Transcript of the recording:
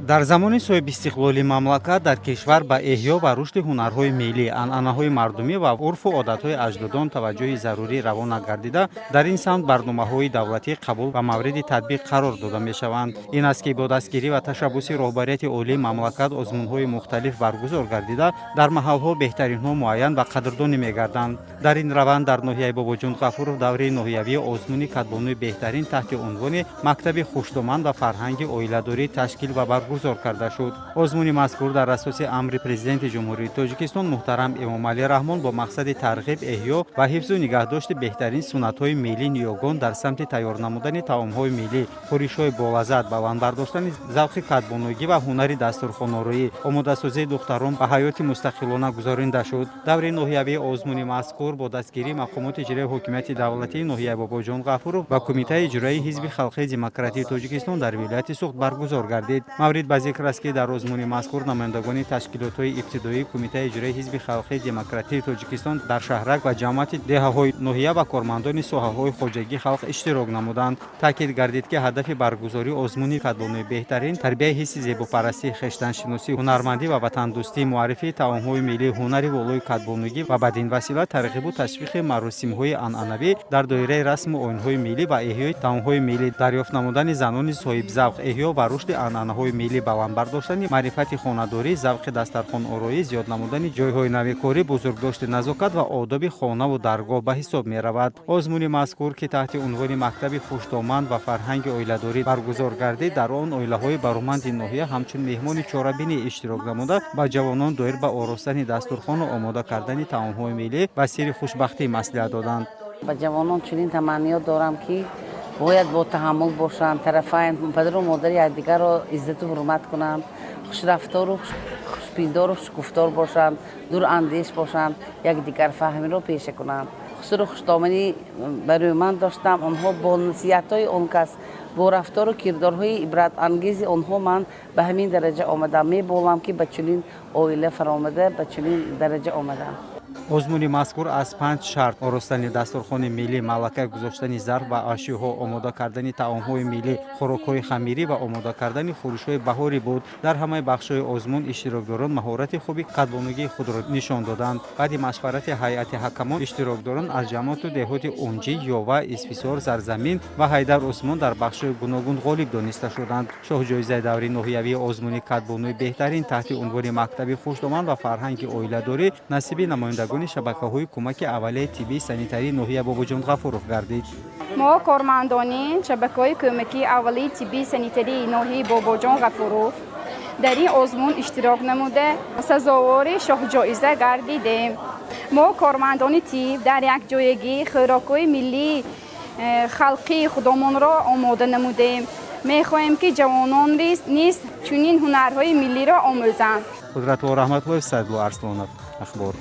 дар замони соҳибистиқлоли мамлакат дар кишвар ба эҳё ва рушди ҳунарҳои миллӣ, анъанаҳои мардумӣ ва урфу одатҳои аҷдодон таваҷҷӯҳи зарурӣ равона гардида, дар ин самт барномаҳои давлатӣ қабул ва мавриди татбиқ қарор дода мешаванд. Ин аст ки бо дастгирӣ ва ташаббуси роҳбарияти олии мамлакат озмунҳои мухталиф баргузор гардида, дар маҳалҳо беҳтаринҳо муайян ва қадрдонӣ мегарданд. Дар ин раванд дар ноҳияи Бобоҷон Ғафуров давраи ноҳиявии озмуни катбонуи беҳтарин таҳти унвони Мактаби хушдоманд ва фарҳанги оиладорӣ ташкил ва баргузор карда шуд. озмуни мазкур дар асоси амри президенти ҷумҳурии Тоҷикистон муҳтарам Эмомалӣ Раҳмон бо мақсади тарғиб, эҳё ва ҳифзу нигоҳдошти беҳтарин суннатҳои миллӣ ниёгон дар самти тайёр намудани таомҳои миллӣ, хӯришҳои болаззат, баландбардоштани завқи катбонугӣ ва ҳунари дастурхонорӯӣ, омодасозии духтарон ба ҳаёти мустақилона гузоринда шуд. даври ноҳиявии озмуни мазкур бо дастгирии мақомоти иҷроии ҳокимияти давлатии ноҳияи Бобоҷон Ғафуров ва Кумитаи иҷроии Ҳизби халқии демократии Тоҷикистон дар вилояти Суғд баргузор гардид. Маврид ба зикр аст ки дар озмуни мазкур намояндагони ташкилотҳои ибтидоии Кумитаи иҷроии Ҳизби халқии демократии Тоҷикистон дар шаҳрак ва ҷамъияти деҳаҳои ноҳия ва кормандони соҳаҳои хоҷагии халқ иштирок намуданд. таъкид гардид ки ҳадафи баргузории озмуни катбонуи беҳтарин тарбияи ҳисси зебопарастӣ, хештаншиносӣ, ҳунармандӣ ва ватандӯстӣ, муаррифии таомҳои миллӣ, ҳунари волои катбонугӣ ва бадин васила тарғибу ташвиқи маросимҳои анъанавӣ дар доираи расму оинҳои миллӣ ва эҳёи таомҳои миллӣ, дарёфт намудани занони соҳибзавқ, эҳё ва рушди анъанаҳои миллӣ, баландбардоштани маърифати хонадорӣ, завқи дастархонороӣ, зиёд намудани ҷойҳои навикорӣ, бузургдошти назокат ва одоби хонаву даргоҳ ба ҳисоб меравад. озмуни мазкур ки таҳти унвони Мактаби хушдоманд ва фарҳанги оиладорӣ баргузор гардид, дар он оилаҳои бароманди ноҳия ҳамчун меҳмони чорабинӣ иштирок намуда ба ҷавонон доир ба оростани дастурхону омода кардани таомҳои миллӣ ва сирри хушбахтӣ маслиҳат доданд. ба ҷавонон чунин таманниёт дорам ки бояд бо таҳаммул бошанд, тарафайн падару модари якдигарро иззату ҳурмат кунанд, хушрафтору хушпиндору хушгуфтор бошанд, дурандеш бошанд, якдигарфаҳмиро пеша кунанд. хусуру хуштоманӣ барои ман доштам. онҳо бо насиҳатҳои он кас, бо рафтору кирдорҳои ибратангези онҳо ман ба ҳамин дараҷа омадам. меболам ки ба чунин оила фаромада, ба чунин дараҷа омадам. озмуни мазкур аз 5 шарт: оростани дастурхони миллӣ, малака гузоштани зарф ва ашёҳо, омода кардани таомҳои миллӣ, хӯрокҳои хамирӣ ва омода кардани хӯришҳои баҳорӣ буд. дар ҳамаи бахшҳои озмун иштирокдорон маҳорати хуби катбонугии худро нишон доданд. баъди машварати ҳайати ҳакамон, иштирокдорон аз ҷамъияту деҳоти Унҷи, Ёва, Исфисор, Зарзамин ва Ҳайдар Усмон дар бахшҳои гуногун ғолиб дониста шуданд. шоҳҷоизаи даври ноҳиявии озмуни катбонуи беҳтарин таҳти унвони Мактаби хушдоманд ва фарҳанги оиладорӣ насиби намояндагони шабакаҳои кӯмаки аввалияи тиббии санитарии ноҳияи Бобоҷон Ғафуров гардид. мо кормандони шабакаҳои кӯмакии аввалияи тиббии санитарии ноҳияи Бобоҷон Ғафуров дар ин озмун иштирок намуда сазовори шоҳҷоиза гардидем. мо кормандони тиб дар якҷоягӣ хӯрокҳои миллии халқии худомонро омода намудем. мехоҳем ки ҷавонон низ чунин ҳунарҳои миллиро омӯзанд. Қудратулло Раҳматуллоев, Саидулло Арслонов, ахбор.